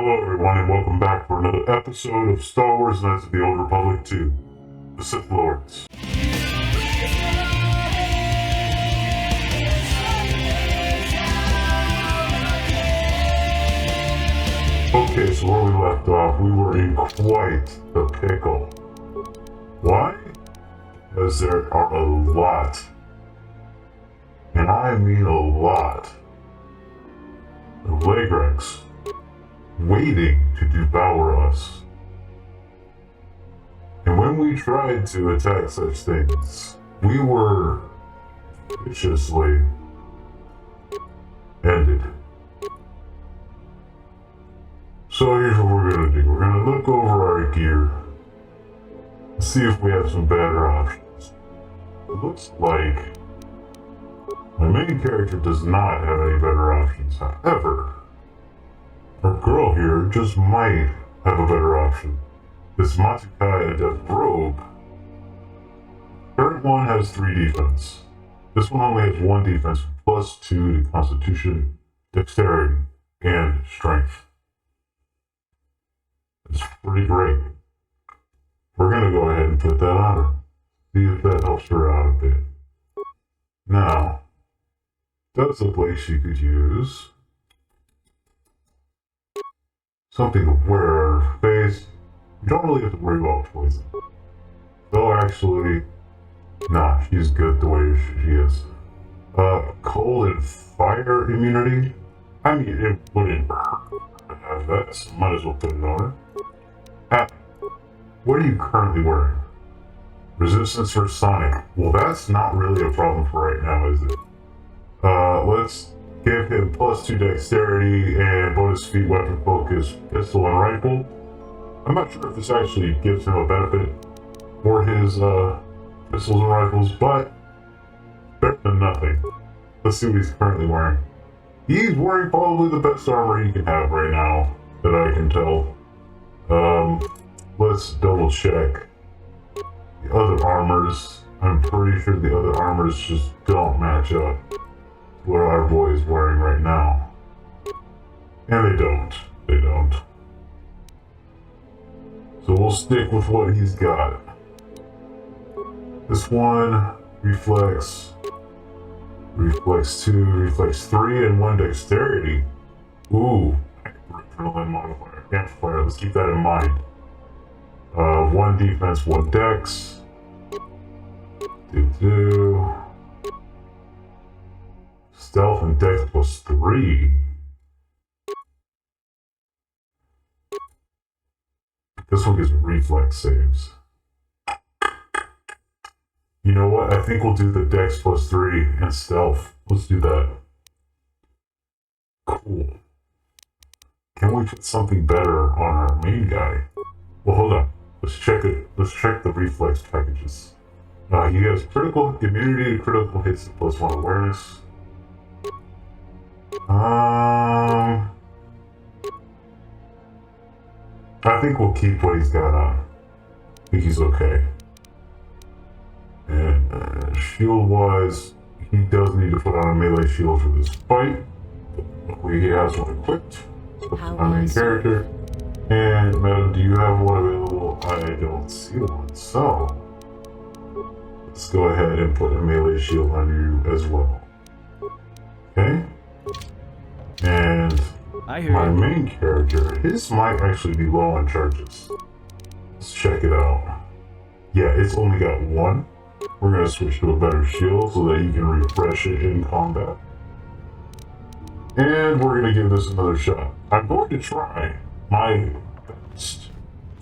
Hello everyone and welcome back for another episode of Star Wars Knights of the Old Republic 2, the Sith Lords. Okay, so where we left off, we were in quite the pickle. Why? Because there are a lot, and I mean a lot, of Lagrex waiting to devour us. And when we tried to attack such things, we were viciously ended. So here's what we're going to do. We're going to look over our gear and see if we have some better options. It looks like my main character does not have any better options. However, our girl here just might have a better option. This Matukai Adept Robe. Current one has 3 defense. This one only has 1 defense plus 2 to Constitution, Dexterity, and Strength. It's pretty great. We're gonna go ahead and put that on her. See if that helps her out a bit. Now, does look like she could use something to wear on her face. You don't really have to worry about poison. So actually, nah, she's good the way she is. Cold and fire immunity? I mean, it wouldn't hurt to have that, so might as well put it on her. What are you currently wearing? Resistance for Sonic. Well, that's not really a problem for right now, is it? Let's give him plus 2 dexterity and bonus feat weapon focus, pistol and rifle. I'm not sure if this actually gives him a benefit for his pistols and rifles, but better than nothing. Let's see what he's currently wearing. He's wearing probably the best armor he can have right now, that I can tell. Let's double check the other armors. I'm pretty sure the other armors just don't match up to what our boy is wearing right now. And they don't. They don't. So we'll stick with what he's got. This one, Reflex 2, Reflex 3, and 1 Dexterity. Ooh, Adrenaline modifier, amplifier, let's keep that in mind. 1 defense, 1 dex. Stealth and dex plus 3. This one gives reflex saves. You know what? I think we'll do the dex plus 3 and stealth. Let's do that. Cool. Can we put something better on our main guy? Well, hold on. Let's check it. Let's check the reflex packages. He has critical immunity to critical hits and plus 1 awareness. I think we'll keep what he's got on. I think he's okay. And shield-wise, he does need to put on a melee shield for this fight. Luckily, he has one equipped. Our main character. And madam, do you have one available? I don't see one. So let's go ahead and put a melee shield on you as well. Okay. And my main character, his might actually be low on charges. Let's check it out. Yeah, it's only got 1. We're going to switch to a better shield so that you can refresh it in combat. And we're going to give this another shot. I'm going to try my best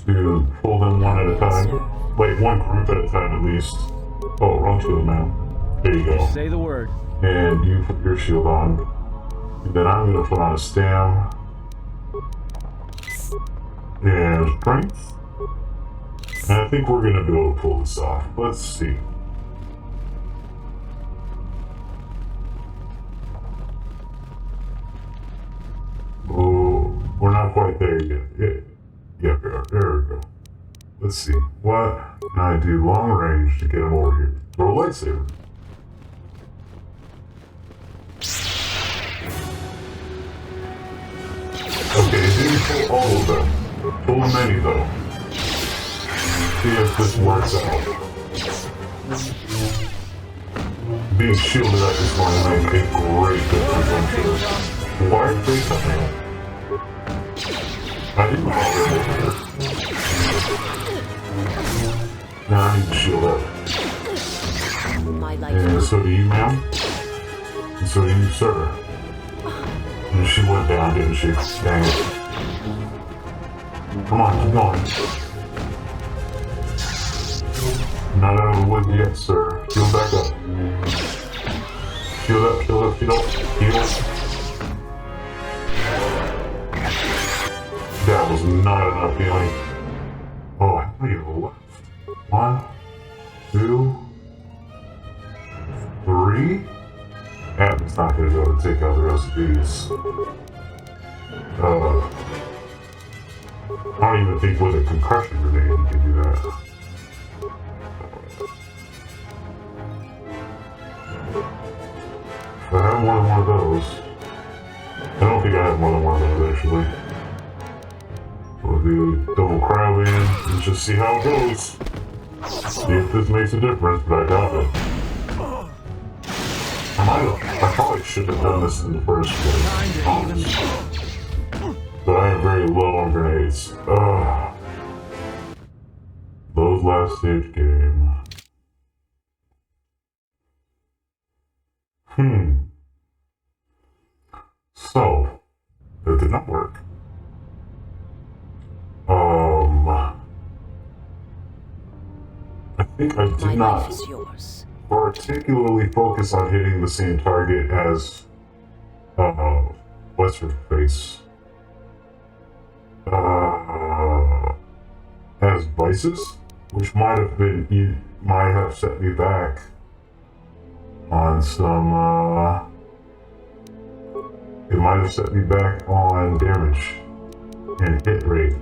to pull them one at a time. Wait, 1 group at a time at least. Oh, wrong shield, man. There you go. Say the word. And you put your shield on. And then I'm going to put on a stam. And strength. And I think we're going to be able to pull this off. Let's see. Oh, we're not quite there yet. Yeah, we are. There we go. Let's see. What can I do long range to get him over here? Throw a lightsaber. Okay, it didn't pull all of them. Pull many though. See if this works out. Being shielded at this point will make a great difference, I'm sure. Why are they coming? I didn't know they were here. Now I need to shield up. And so do you, ma'am. And so do you, sir. And she went down, didn't she? Dang it. Come on, keep going. Not out of the woods yet, sir. Heal back up. Heal up, heal up, heal up, heal up. That was not enough healing. Oh, I thought you were left. 1, 2, 3. Adam's not gonna be able to take out the rest of these. I don't even think with a concussion grenade you can do that. If I have more than one of those, I don't think I have more than one of those actually. We'll do double crab in and just see how it goes. See if this makes a difference, but I doubt it. I probably should have done this in the first place. But I am very low on grenades. Those last stage game. So, that did not work. I think I did not particularly focus on hitting the same target as, what's her face? As Vices, which might have set me back on some, it might have set me back on damage and hit rate.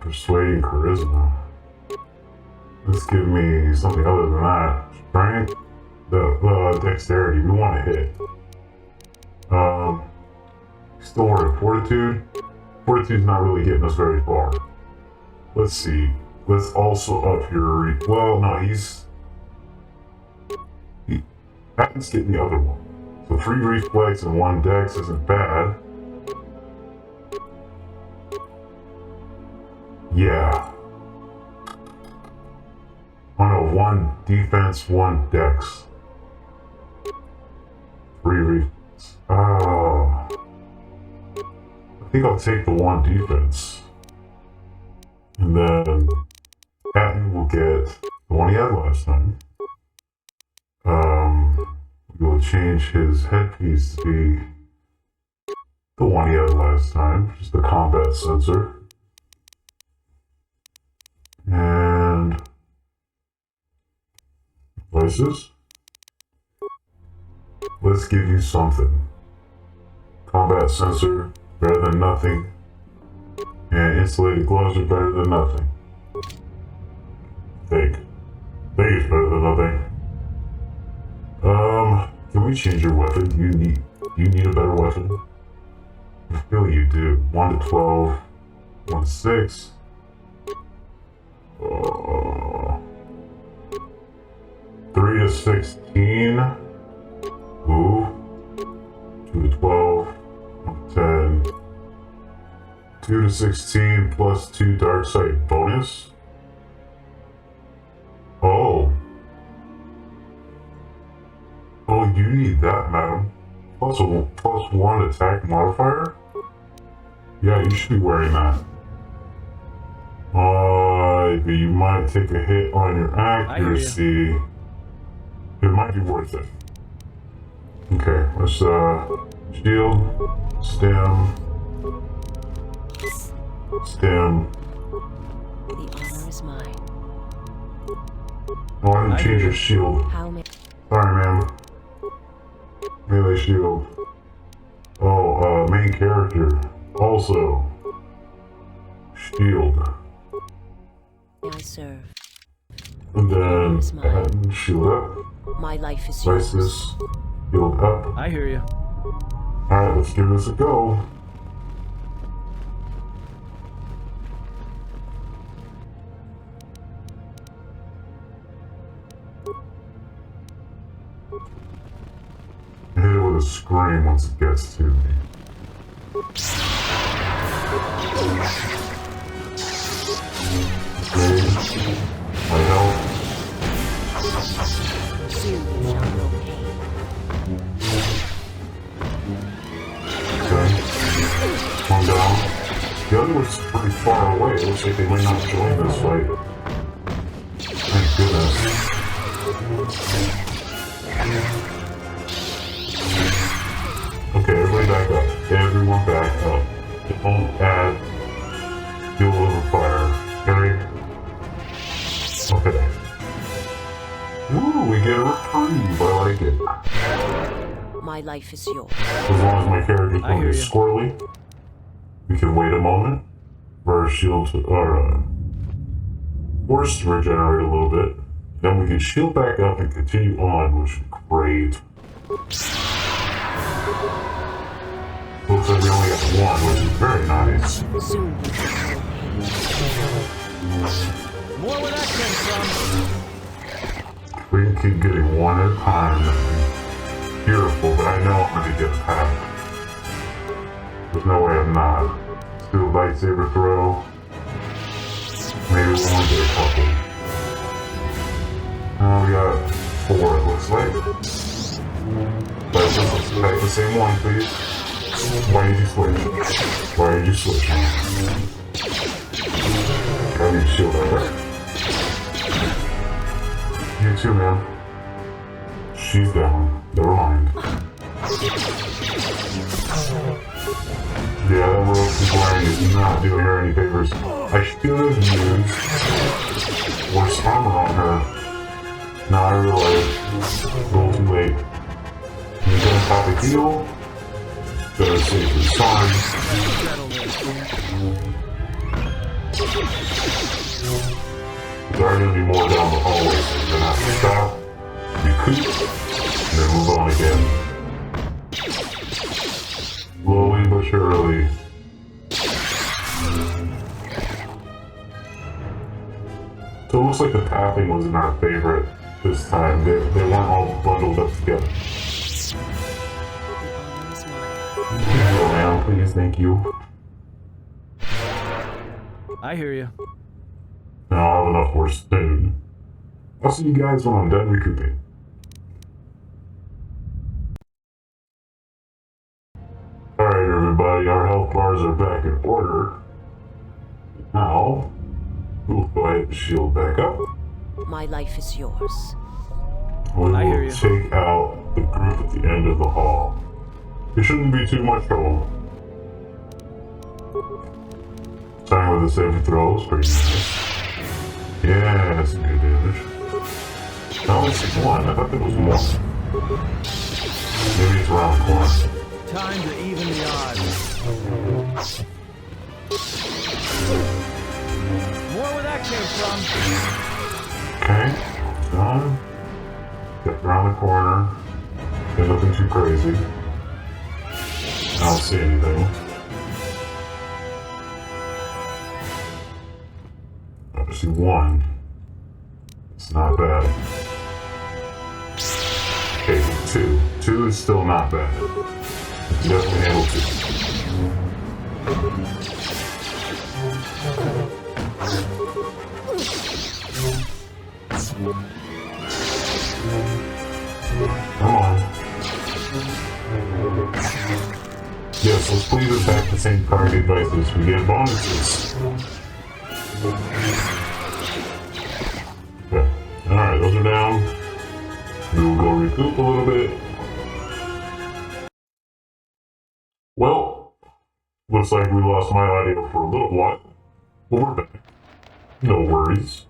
Persuading charisma. Let's give me something other than that. Strength, the dexterity. We want to hit. Still working fortitude. Fortitude's not really getting us very far. Let's see. Let's also up your. Well, no, that can skip the other one. So 3 reflex and 1 dex isn't bad. Yeah. Oh no, 1 defense, 1 dex. 3 reflex. I think I'll take the 1 defense. And then Patton will get the one he had last time. We will change his headpiece to be the one he had last time, just the combat sensor. And Vices. Let's give you something. Combat sensor, better than nothing. And insulated gloves are better than nothing. Think it's better than nothing. Can we change your weapon? You need a better weapon? I feel you do. 1 to 12, 1 to 6. 3 to 16. Ooh. 2 to 12. 1 to 10. 2 to 16 plus 2 dark sight bonus. Oh. Oh, you need that, madam. Plus 1 attack modifier? Yeah, you should be wearing that. But you might take a hit on your accuracy. It might be worth it. Okay, let's shield, stem. The honor is mine. Oh, I didn't change your shield. Sorry, ma'am. Melee shield. Oh, main character. Also. Shield. I serve. And then, shield up. My life is Vices. Shield up. I hear you. Alright, let's give this a go. Hit it with a scream once it gets to me. Okay. My health. Soon you shall know pain. Okay. One down. The other one's pretty far away. It looks like they might not join this fight. Thank goodness. Okay, everybody back up. Everyone back up. Don't add fuel over fire. Okay? Okay. Ooh, we get a reprieve. I like it. My life is yours. As long as my character's going to be squirrely, we can wait a moment for our shield to, force to regenerate a little bit. Then we can shield back up and continue on, which is great. Looks like we only got one, which is very nice. Soon you shall know pain. More where that came from. We can keep getting one at a time. That'd be beautiful, but I know I'm going to get a pack. There's no way I'm not. Let's do a lightsaber throw. Maybe we'll only get a couple. We got 4, it looks like. Let's back the same one, please. Why did you switch? Why did you switch? I need to shield over. You too, man. She's down. Never mind. Yeah, that rope is wearing is not doing her any favors. I should have used worse armor on her. Now I realize it's a little too late. You're gonna pop a heal. Better safe than sorry. There are going to be more down the hallway, so we're going to have to stop, recoup, and then move on again. Slowly but surely. So it looks like the pathing wasn't our favorite this time. They weren't all bundled up together. Go down, please, thank you. I hear you. Now I'll have enough for soon. I'll see you guys when I'm done recouping. Alright everybody, our health bars are back in order. Now, we'll go ahead and shield back up. My life is yours. We will take out the group at the end of the hall. It shouldn't be too much trouble. Starting with the saving throw is pretty nice. Yeah, that's some good damage. No, it's 1. I thought there was more. Maybe it's around the corner. Time to even the odds. More where that came from. Okay, done. Get around the corner. Get nothing too crazy. I don't see anything. I see 1. It's not bad. Okay, 2. 2 is still not bad. Definitely handle 2. Come on. Yes, let's please attack the same target devices. We get bonuses. Okay. Alright, those are down. We will go recoup a little bit. Well, looks like we lost my audio for a little while. But we're back. No worries.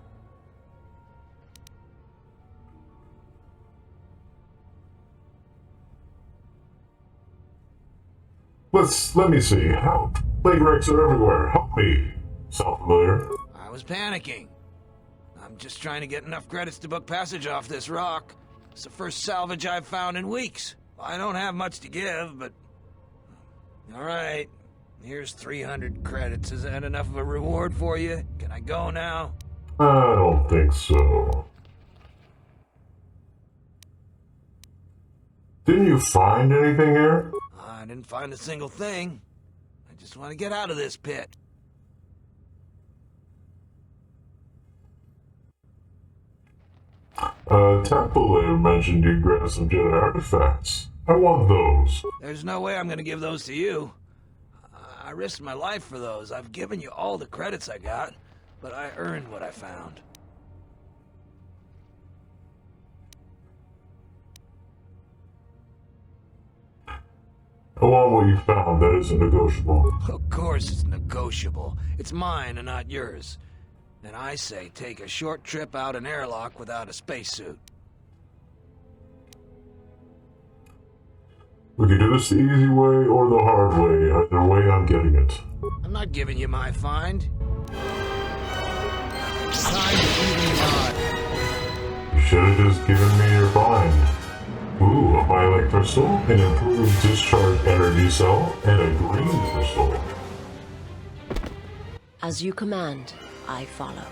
Let me see. Help. Plague wrecks are everywhere. Help me. Sound familiar? I was panicking. I'm just trying to get enough credits to book passage off this rock. It's the first salvage I've found in weeks. I don't have much to give, but... Alright, here's 300 credits. Is that enough of a reward for you? Can I go now? I don't think so. Didn't you find anything here? I didn't find a single thing. I just want to get out of this pit. Temple mentioned you grabbed some Jedi artifacts. I want those. There's no way I'm gonna give those to you. I risked my life for those. I've given you all the credits I got, but I earned what I found. I want what you found. That isn't negotiable. Of course it's negotiable. It's mine and not yours. And I say take a short trip out an airlock without a spacesuit. We can do this the easy way or the hard way. Either way, I'm getting it. I'm not giving you my find. Time to even the odd. You should have just given me your find. Ooh, a violet crystal, an improved discharge energy cell, and a green crystal. As you command, I follow.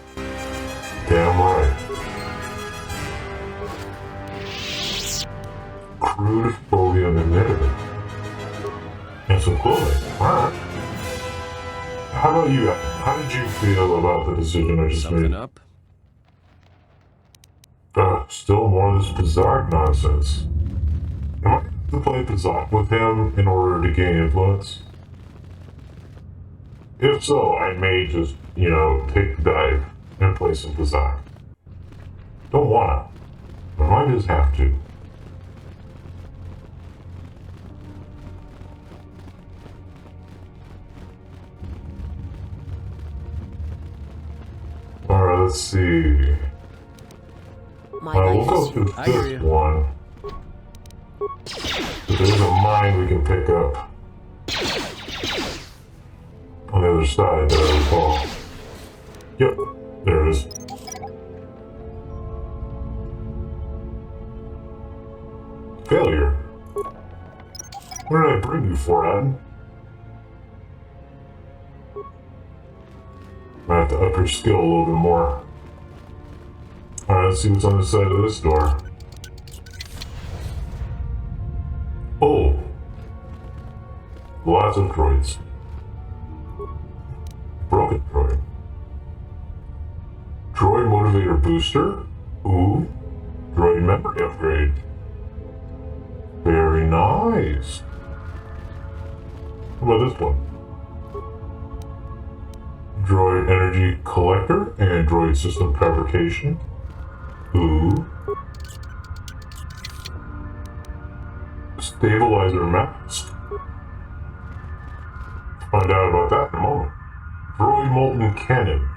Damn right. Crude folium emitter. And some clothing. Alright. How about you? How did you feel about the decision I just made? Up? Still more of this bizarre nonsense. Am I going to play bizarre with him in order to gain influence? If so, I may just, take the dive and play some bizarre. Don't wanna, but I might just have to. Alright, let's see. We'll go through this one. But there's a mine we can pick up on the other side that I recall. Yep, there it is. Failure. What did I bring you for, Adam? Might have to up your skill a little bit more. Alright, let's see what's on the side of this door. Oh! Lots of droids. Broken droid. Droid motivator booster? Ooh. Droid memory upgrade. Very nice. How about this one? Droid energy collector and droid system fabrication. Ooh. Stabilizer mask. Find out about that in a moment. Droid molten cannon.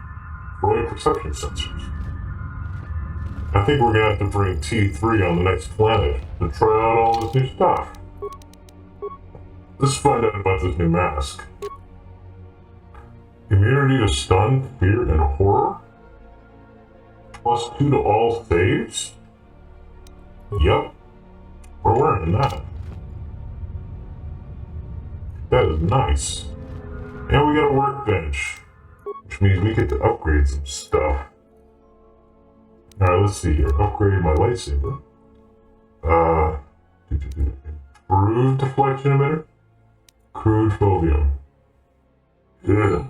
Droid perception sensors. I think we're gonna have to bring T3 on the next planet to try out all this new stuff. Let's find out about this new mask. Immunity to stun, fear, and horror? +2 to all saves? Yep. We're wearing that. That is nice. And we got a workbench, which means we get to upgrade some stuff. Alright, let's see here. Upgrade my lightsaber. Improved deflection emitter. Crude phobium. Yeah.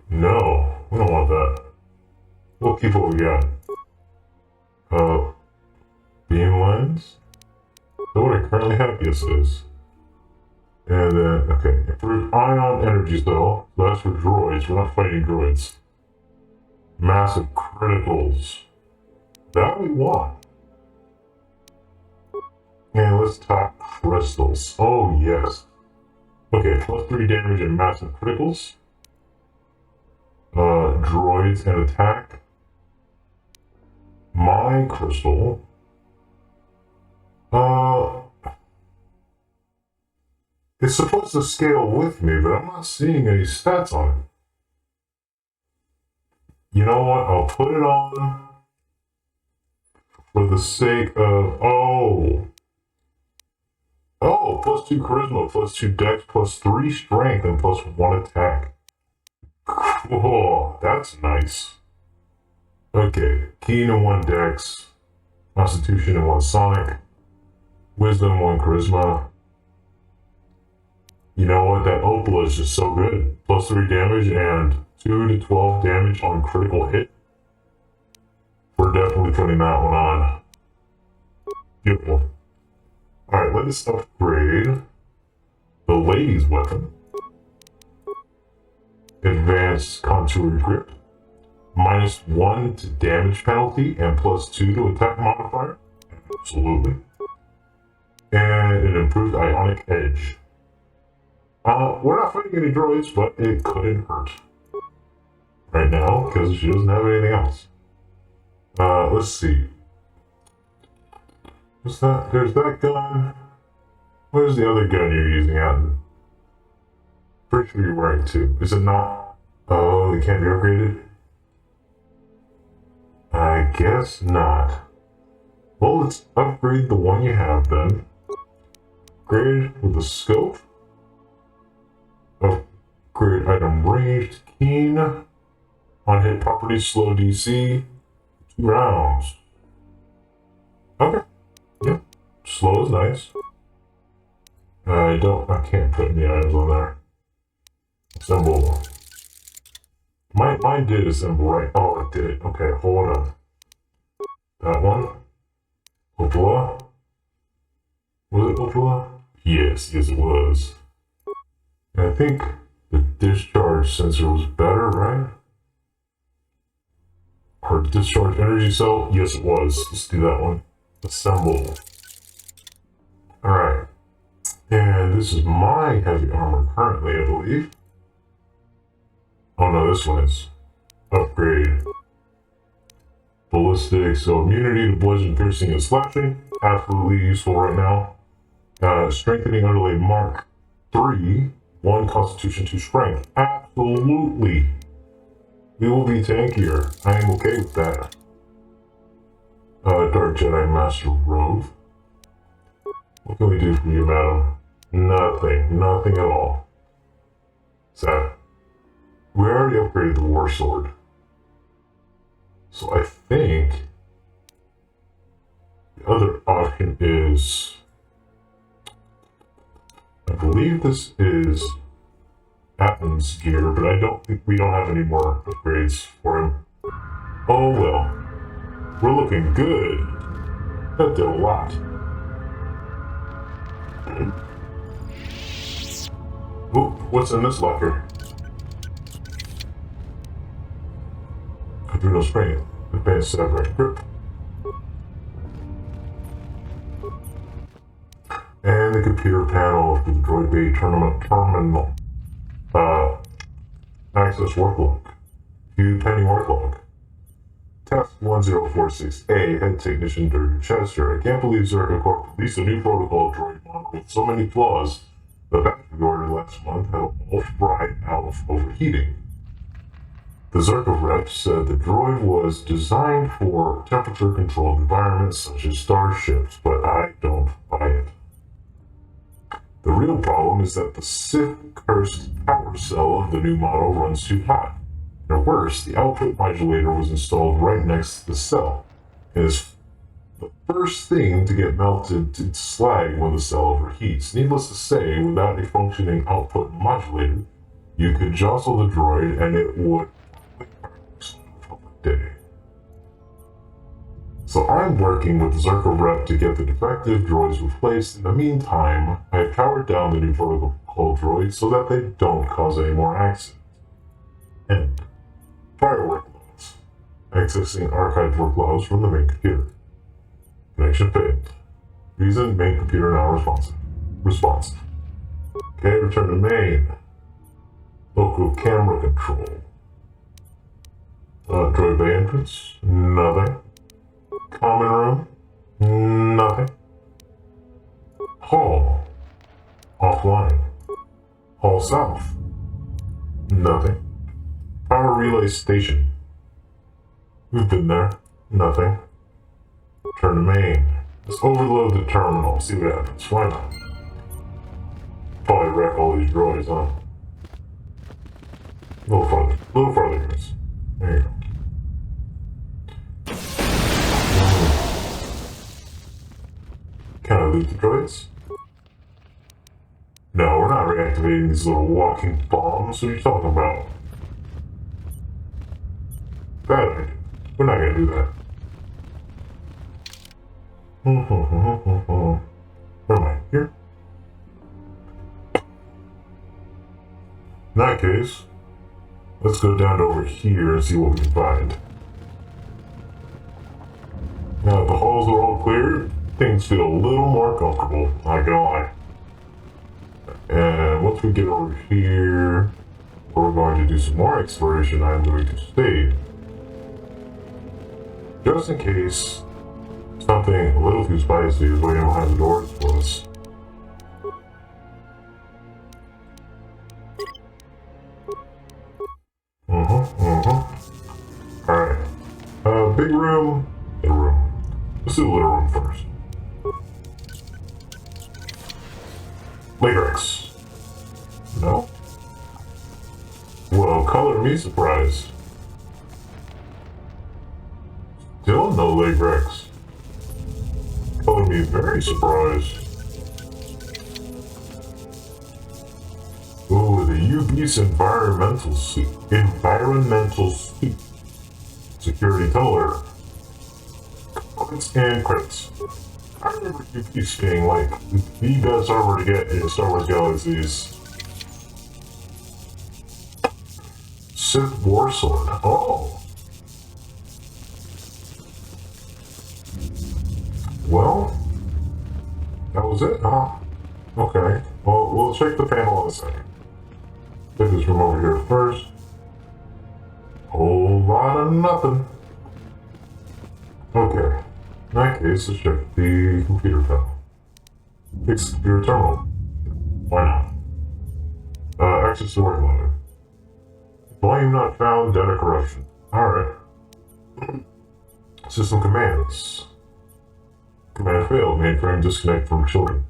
No, we don't want that. We'll keep what we got. Beam lens. Is that what I currently have? Yes, it is. And then, okay, improved ion energy cell. So that's for droids. We're not fighting droids. Massive criticals. That we want. And let's talk crystals. Oh, yes. Okay, +3 damage and massive criticals. Droids and attack. My crystal. It's supposed to scale with me, but I'm not seeing any stats on it. You know what? I'll put it on for the sake of, oh, +2 charisma, +2 dex, +3 strength, and +1 attack. Cool, that's nice. Okay, keen and 1 dex, constitution and 1 sonic, wisdom, 1 charisma. You know what, that Opala is just so good. +3 damage and 2 to 12 damage on critical hit. We're definitely putting that one on. Beautiful. Alright, let us upgrade the lady's weapon. Advanced contour grip. -1 to damage penalty and +2 to attack modifier. Absolutely. And an improved ionic edge. We're not fighting any droids, but it couldn't hurt. Right now, because she doesn't have anything else. Let's see. What's that? There's that gun. Where's the other gun you're using, Atten? Pretty sure you're wearing 2. Is it not? Oh, it can't be upgraded? I guess not. Well, let's upgrade the one you have then. Upgrade with the scope. Upgrade item ranged. Keen. On hit property, slow DC. 2 rounds. Okay. Yep. Slow is nice. I can't put any items on there. Assemble. Mine did assemble, right? Oh, it did. Okay, hold on. That one. Opala. Was it Opala? Yes, it was. And I think the discharge sensor was better, right? Or discharge energy cell? Yes, it was. Let's do that one. Assemble. Alright. And this is my heavy armor currently, I believe. Oh no, this one is. Upgrade. Ballistic, so immunity to bludgeon, piercing, and slashing. Absolutely useful right now. Strengthening underlay mark 3. 1 constitution, 2 strength. Absolutely. We will be tankier. I am okay with that. Dark Jedi Master Robe. What can we do for you, madam? Nothing. Nothing at all. Sad. We already upgraded the War Sword. So I think the other option is, I believe this is Atten's gear, but I don't think we don't have any more upgrades for him. Oh well. We're looking good. That did a lot. Oop, what's in this locker? Adrenal strength. Advanced separate grip. And the computer panel for the droid bay terminal. Access worklog. View pending worklog. Task 1046A, head technician Dirk Chester. I can't believe Zerka Corp released a new protocol droid model with so many flaws. The batch we ordered last month had all fried out of overheating. The Zerka rep said the droid was designed for temperature-controlled environments such as starships, but I don't buy it. The real problem is that the Sith-cursed power cell of the new model runs too hot. And worse, the output modulator was installed right next to the cell, and is the first thing to get melted to slag when the cell overheats. Needless to say, without a functioning output modulator, you could jostle the droid and it would day. So I'm working with the Zerka rep to get the defective droids replaced. In the meantime, I have powered down the new protocol droids so that they don't cause any more accidents. And prior work logs. Accessing archived work logs from the main computer. Connection failed. Reason, main computer now responsive. Okay, return to main. Local camera control. Droid bay entrance, nothing. Common room, nothing. Hall, offline. Hall south, nothing. Power relay station, we've been there, nothing. Turn to main. Let's overload the terminal, see what happens. Why not? Probably wreck all these droids, huh? A little farther, guys. There you go. Can I loot the droids? No, we're not reactivating these little walking bombs. What are you talking about? Bad idea. We're not gonna do that. Where am I? Here? In that case, let's go down to over here and see what we can find. Now that the halls are all clear, things feel a little more comfortable, not gonna lie. And once we get over here, we're going to do some more exploration. I'm going to stay. Just in case something a little too spicy is waiting behind the doors for us. Alright. Big room, little room. Let's do the little room first. Latex. No? Well, color me surprised. Still no Latex. Color me very surprised. Oh, the UB's environmental suit. Security color. Components and credits. I remember UB's being like the best armor to get in Star Wars Galaxies. Sith War Sword. Oh. Well, that was it, huh? Okay. Well, we'll check the panel in a second. Take this room over here first. Whole lot of nothing. Okay. In that case, let's check the computer panel. Fix the computer terminal. Why not? Access to working ladder. Volume not found, data corruption. Alright. System commands. Command failed. Mainframe disconnect from children.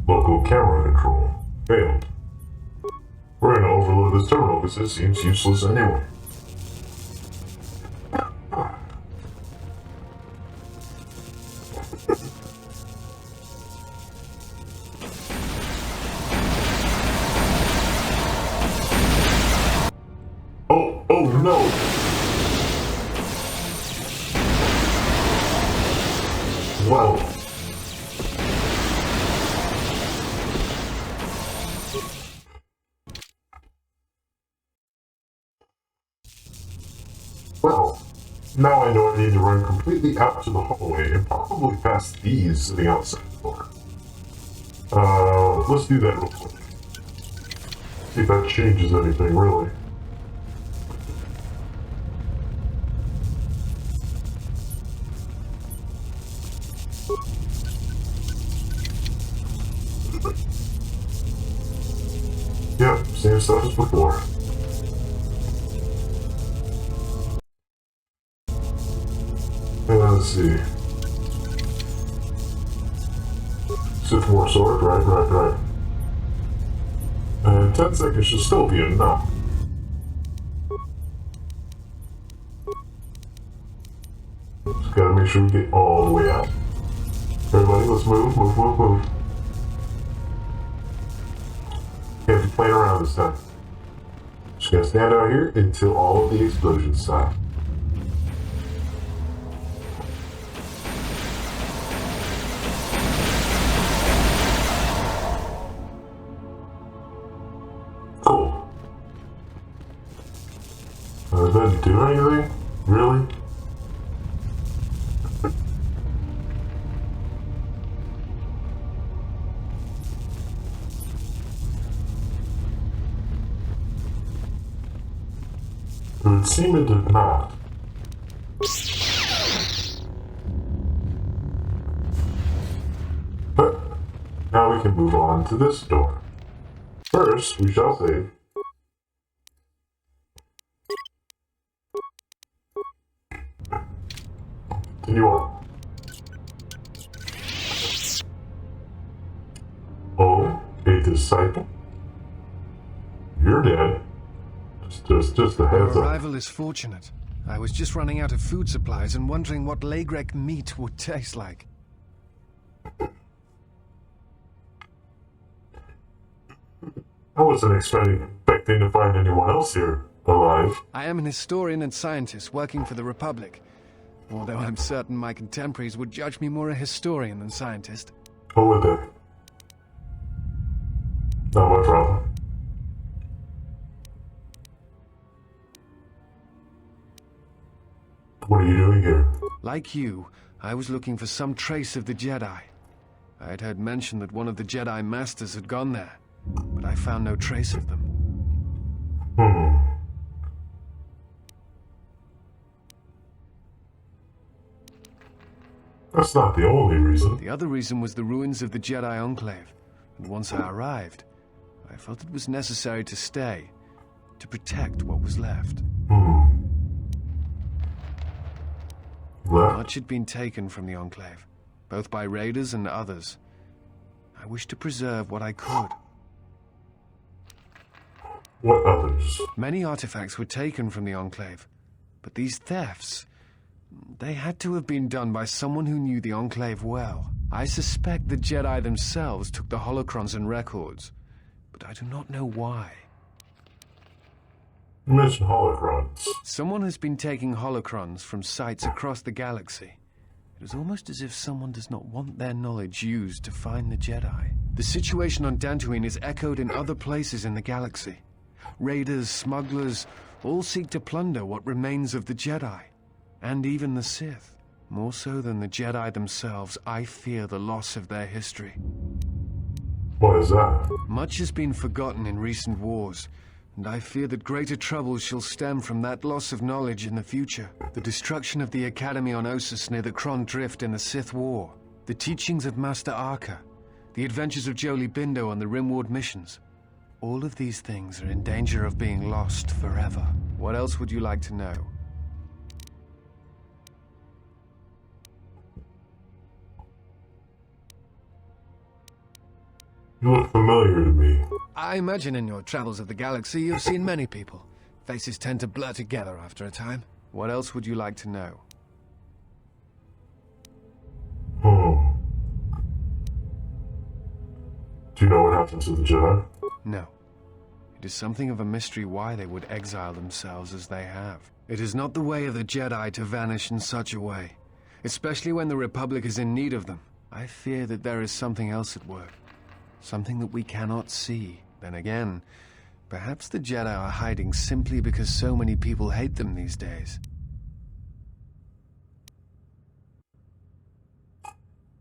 Local camera control. Failed. We're gonna overload this terminal because it seems useless anyway. Oh no! Well. Well, now I know I need to run completely out to the hallway and probably past these sitting outside the door. Let's do that real quick. See if that changes anything, really. Yep, same stuff as before. Let's see. Sith War Sword, right. And 10 seconds should still be enough. Just gotta make sure we get all the way out. Everybody, let's move. Can't be playing around this time. Just gonna stand out here until all of the explosions stop. Cool. Does that do anything? Really? It would seem it did not. But now we can move on to this door. First, we shall save. continue on. Oh, a disciple? You're dead. Just a heads Your up. arrival is fortunate. I was just running out of food supplies and wondering what Lagrek meat would taste like. I wasn't expecting to find anyone else here alive. I am an historian and scientist working for the Republic, although I'm certain my contemporaries would judge me more a historian than scientist. What would they? Not my problem. What are you doing here? Like you, I was looking for some trace of the Jedi. I had heard mention that one of the Jedi Masters had gone there, but I found no trace of them. That's not the only reason. The other reason was the ruins of the Jedi Enclave, and once I arrived, I felt it was necessary to stay, to protect what was left. Much had been taken from the Enclave, both by raiders and others. I wished to preserve what I could. What others? Many artifacts were taken from the Enclave, but these thefts, they had to have been done by someone who knew the Enclave well. I suspect the Jedi themselves took the holocrons and records, but I do not know why. You mentioned holocrons. Someone has been taking holocrons from sites across the galaxy. It is almost as if someone does not want their knowledge used to find the Jedi. The situation on Dantooine is echoed in other places in the galaxy. Raiders, smugglers, all seek to plunder what remains of the Jedi. And even the Sith. More so than the Jedi themselves, I fear the loss of their history. What is that? Much has been forgotten in recent wars, and I fear that greater troubles shall stem from that loss of knowledge in the future. The destruction of the Academy on Ossus near the Kron Drift in the Sith War, the teachings of Master Arca, the adventures of Jolie Bindo on the Rimward missions. All of these things are in danger of being lost forever. What else would you like to know? You look familiar to me. I imagine in your travels of the galaxy you've seen many people. Faces tend to blur together after a time. What else would you like to know? Do you know what happened to the Jedi? No. It is something of a mystery why they would exile themselves as they have. It is not the way of the Jedi to vanish in such a way, especially when the Republic is in need of them. I fear that there is something else at work. Something that we cannot see. Then again, perhaps the Jedi are hiding simply because so many people hate them these days.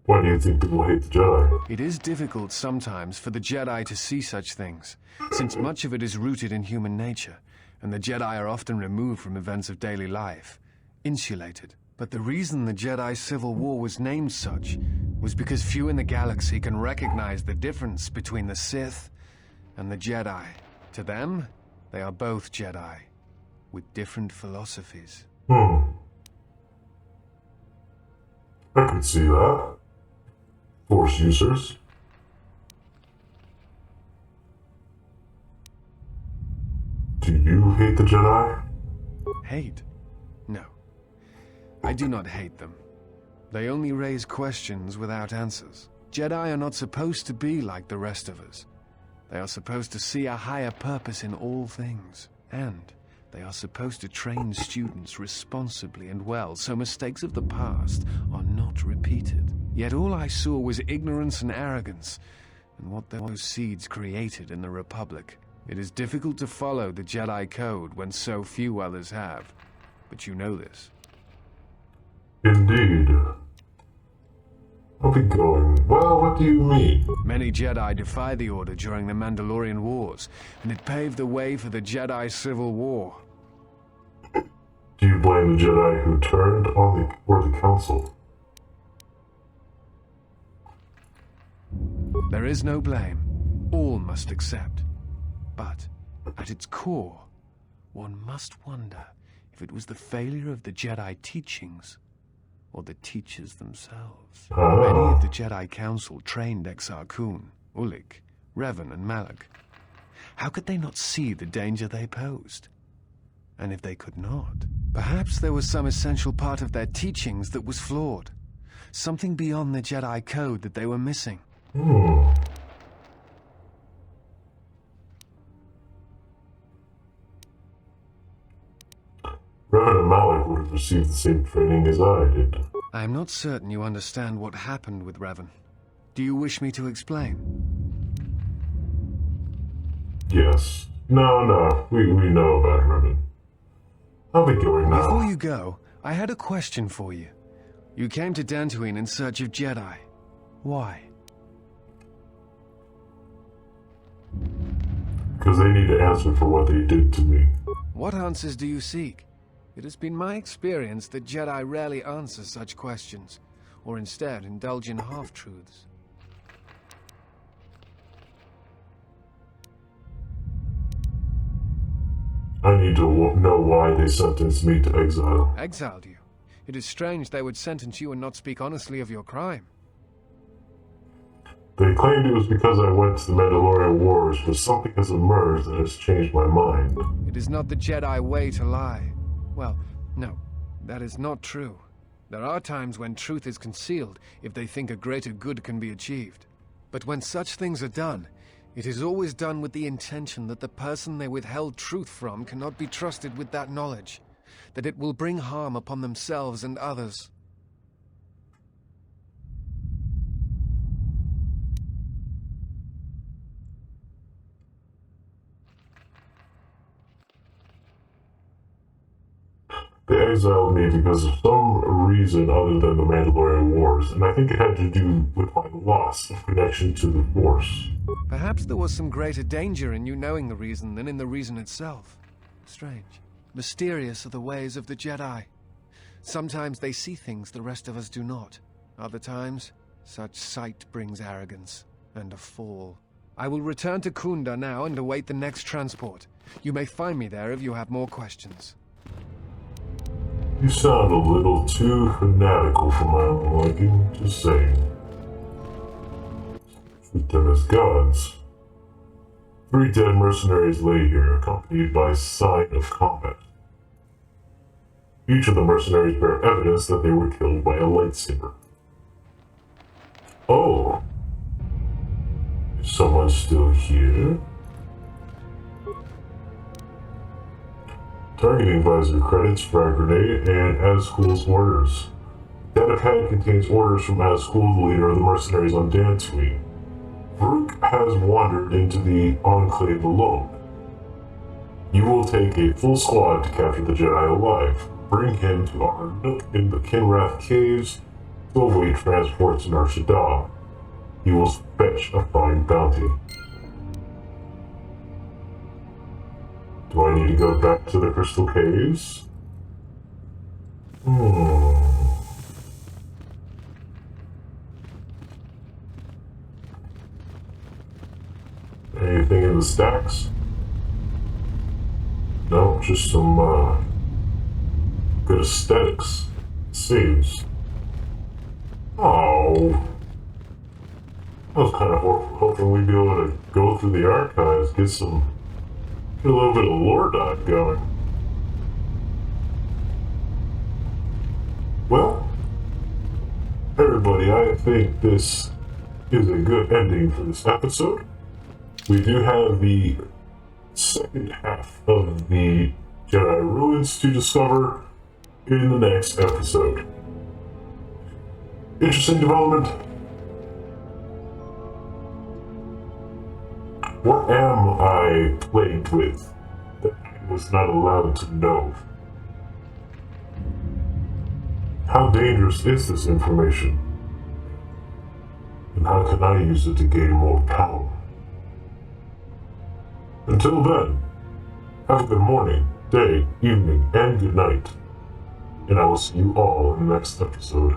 Why do you think people hate the Jedi? It is difficult sometimes for the Jedi to see such things, since much of it is rooted in human nature, and the Jedi are often removed from events of daily life, insulated. But the reason the Jedi Civil War was named such was because few in the galaxy can recognize the difference between the Sith and the Jedi. To them, they are both Jedi, with different philosophies. I could see that. Force users. Do you hate the Jedi? Hate? No. I do not hate them. They only raise questions without answers. Jedi are not supposed to be like the rest of us. They are supposed to see a higher purpose in all things. And they are supposed to train students responsibly and well, so mistakes of the past are not repeated. Yet all I saw was ignorance and arrogance, and what those seeds created in the Republic. It is difficult to follow the Jedi Code when so few others have. But you know this. Indeed. I'll be going. Well, what do you mean? Many Jedi defied the Order during the Mandalorian Wars, and it paved the way for the Jedi Civil War. Do you blame the Jedi who turned on the Council? There is no blame. All must accept. But, at its core, one must wonder if it was the failure of the Jedi teachings or the teachers themselves. Ah. Many of the Jedi Council trained Exar Kun, Ulik, Revan, and Malak. How could they not see the danger they posed? And if they could not, perhaps there was some essential part of their teachings that was flawed. Something beyond the Jedi code that they were missing. Hmm. Revan and Malak would have received the same training as I did. I am not certain you understand what happened with Revan. Do you wish me to explain? Yes. No, we know about Revan. I'll be going now. Before you go, I had a question for you. You came to Dantooine in search of Jedi. Why? Because they need to answer for what they did to me. What answers do you seek? It has been my experience that Jedi rarely answer such questions, or instead indulge in half-truths. I need to know why they sentenced me to exile. Exiled you? It is strange they would sentence you and not speak honestly of your crime. They claimed it was because I went to the Mandalorian Wars, but something has emerged that has changed my mind. It is not the Jedi way to lie. Well, no, that is not true. There are times when truth is concealed if they think a greater good can be achieved. But when such things are done, it is always done with the intention that the person they withheld truth from cannot be trusted with that knowledge, that it will bring harm upon themselves and others. They exiled me because of some reason other than the Mandalorian Wars, and I think it had to do with my loss of connection to the Force. Perhaps there was some greater danger in you knowing the reason than in the reason itself. Strange. Mysterious are the ways of the Jedi. Sometimes they see things the rest of us do not. Other times, such sight brings arrogance and a fall. I will return to Kunda now and await the next transport. You may find me there if you have more questions. You sound a little too fanatical for my own liking, just saying. Treat them as gods. 3 dead mercenaries lay here, accompanied by a sign of combat. Each of the mercenaries bear evidence that they were killed by a lightsaber. Oh. Is someone still here? Targeting visor credits, frag grenade, and Azkul's orders. Data pad contains orders from Azkul, the leader of the mercenaries on Dantooine. Varuk has wandered into the Enclave alone. You will take a full squad to capture the Jedi alive. Bring him to our nook in the Kinrath Caves to await transports in Shaddai. He will fetch a fine bounty. Do I need to go back to the Crystal Caves? Anything in the stacks? No, just some, good aesthetics. Seems. Oh. I was kind of hoping we'd be able to go through the archives, get a little bit of lore dive going. Well, everybody, I think this is a good ending for this episode. We do have the second half of the Jedi Ruins to discover in the next episode. Interesting development. What am I plagued with that I was not allowed to know? How dangerous is this information? And how can I use it to gain more power? Until then, have a good morning, day, evening, and good night. And I will see you all in the next episode.